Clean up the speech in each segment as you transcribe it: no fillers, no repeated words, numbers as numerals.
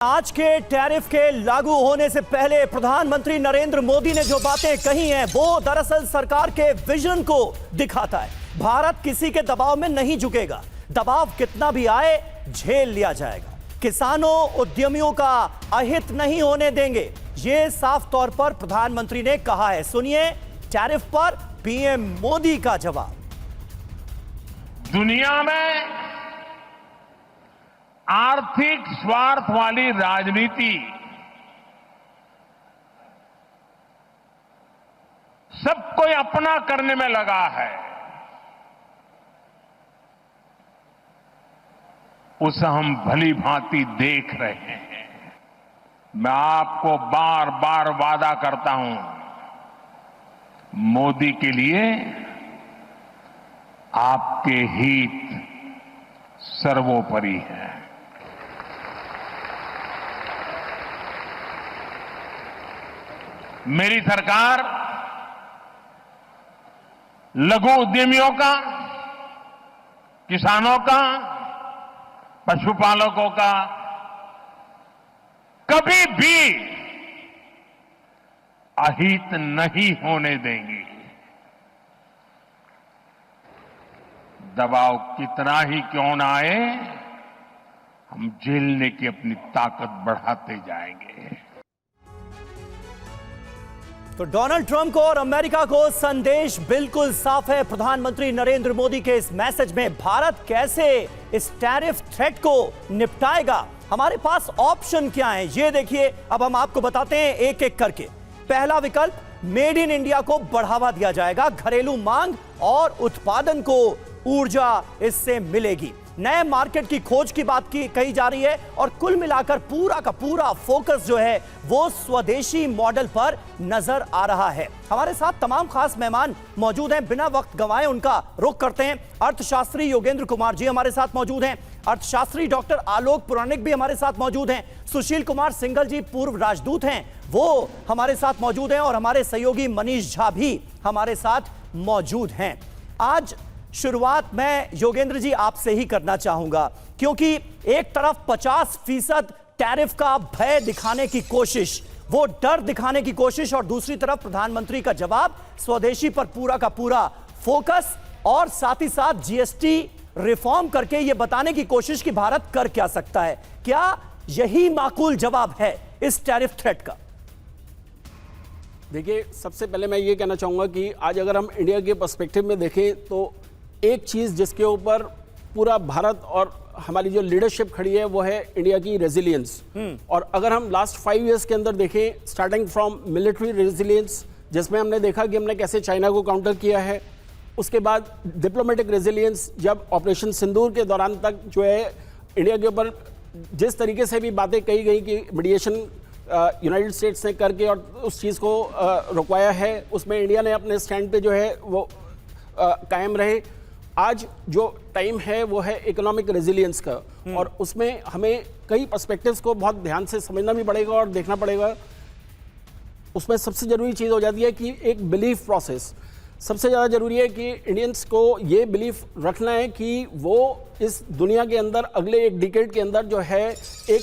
आज के टैरिफ के लागू होने से पहले प्रधानमंत्री नरेंद्र मोदी ने जो बातें कही हैं वो दरअसल सरकार के विजन को दिखाता है। भारत किसी के दबाव में नहीं झुकेगा, दबाव कितना भी आए झेल लिया जाएगा। किसानों उद्यमियों का अहित नहीं होने देंगे, ये साफ तौर पर प्रधानमंत्री ने कहा है। सुनिए टैरिफ पर पीएम मोदी का जवाब। दुनिया में आर्थिक स्वार्थ वाली राजनीति सबको अपना करने में लगा है। उसे हम भली भांति देख रहे हैं। मैं आपको बार बार वादा करता हूं, मोदी के लिए आपके हित सर्वोपरि है। मेरी सरकार लघु उद्यमियों का, किसानों का, पशुपालकों का कभी भी अहित नहीं होने देंगी। दबाव कितना ही क्यों ना आए, हम झेलने की अपनी ताकत बढ़ाते जाएंगे। तो डोनाल्ड ट्रंप को और अमेरिका को संदेश बिल्कुल साफ है। प्रधानमंत्री नरेंद्र मोदी के इस मैसेज में भारत कैसे इस टैरिफ थ्रेट को निपटाएगा, हमारे पास ऑप्शन क्या है ये देखिए। अब हम आपको बताते हैं एक एक करके। पहला विकल्प, मेड इन इंडिया को बढ़ावा दिया जाएगा, घरेलू मांग और उत्पादन को ऊर्जा इससे मिलेगी। नए मार्केट की खोज की बात कही जा रही है और कुल मिलाकर पूरा का पूरा फोकस जो है वो स्वदेशी मॉडल पर नजर आ रहा है। हमारे साथ तमाम खास मेहमान मौजूद हैं, बिना वक्त गंवाए उनका रुख करते हैं। अर्थशास्त्री योगेंद्र कुमार जी हमारे साथ मौजूद हैं, अर्थशास्त्री डॉक्टर आलोक पुराणिक भी हमारे साथ मौजूद हैं, सुशील कुमार सिंघल जी पूर्व राजदूत हैं वो हमारे साथ मौजूद हैं और हमारे सहयोगी मनीष झा भी हमारे साथ मौजूद हैं। आज शुरुआत मैं योगेंद्र जी आपसे ही करना चाहूंगा, क्योंकि एक तरफ 50% टैरिफ का भय दिखाने की कोशिश, वो डर दिखाने की कोशिश, और दूसरी तरफ प्रधानमंत्री का जवाब, स्वदेशी पर पूरा का पूरा फोकस, और साथ ही साथ जीएसटी रिफॉर्म करके ये बताने की कोशिश कि भारत कर क्या सकता है। क्या यही माकूल जवाब है इस टैरिफ थ्रेट का? देखिए, सबसे पहले मैं ये कहना चाहूंगा कि आज अगर हम इंडिया के पर्सपेक्टिव में देखें तो एक चीज़ जिसके ऊपर पूरा भारत और हमारी जो लीडरशिप खड़ी है वो है इंडिया की रेजिलियंस। और अगर हम लास्ट 5 इयर्स के अंदर देखें, स्टार्टिंग फ्रॉम मिलिट्री रेजिलियंस, जिसमें हमने देखा कि हमने कैसे चाइना को काउंटर किया है, उसके बाद डिप्लोमेटिक रेजिलियंस, जब ऑपरेशन सिंदूर के दौरान तक जो है इंडिया के ऊपर जिस तरीके से भी बातें कही गई कि मीडिएशन यूनाइटेड स्टेट्स ने करके और उस चीज़ को रुकवाया है, उसमें इंडिया ने अपने स्टैंड पे जो है वो कायम रहे। आज जो टाइम है वो है इकोनॉमिक रेजिलियंस का, और उसमें हमें कई पर्सपेक्टिव्स को बहुत ध्यान से समझना भी पड़ेगा और देखना पड़ेगा। उसमें सबसे ज़रूरी चीज़ हो जाती है कि एक बिलीफ प्रोसेस सबसे ज़्यादा ज़रूरी है कि इंडियंस को ये बिलीफ रखना है कि वो इस दुनिया के अंदर अगले एक डिकेड के अंदर जो है एक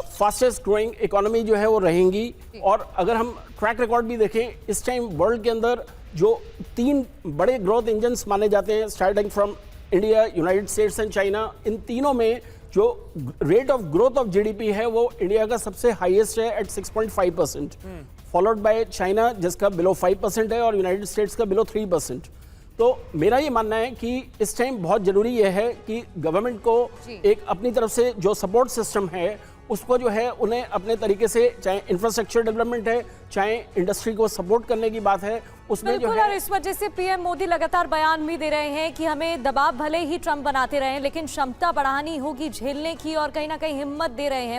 फास्टेस्ट ग्रोइंग इकोनॉमी जो है वो रहेंगी। और अगर हम ट्रैक रिकॉर्ड भी देखें, इस टाइम वर्ल्ड के अंदर जो 3 बड़े ग्रोथ इंजन्स माने जाते हैं, starting from India, United States and China, इन तीनों में जो rate of growth of GDP है वो इंडिया का सबसे हाईएस्ट है एट 6.5%, फॉलोड बाय चाइना जिसका बिलो 5% है और यूनाइटेड स्टेट्स का बिलो 3%। तो मेरा ये मानना है कि इस टाइम बहुत ज़रूरी यह है कि गवर्नमेंट को एक अपनी तरफ से जो सपोर्ट सिस्टम है उसको जो है उन्हें अपने तरीके से, चाहे इंफ्रास्ट्रक्चर डेवलपमेंट है, चाहे इंडस्ट्री को सपोर्ट करने की बात है, उसमें जो है। और इस वजह से पीएम मोदी लगातार बयान भी दे रहे हैं कि हमें दबाव भले ही ट्रंप बनाते रहे लेकिन क्षमता बढ़ानी होगी झेलने की, और कहीं ना कहीं हिम्मत दे रहे हैं।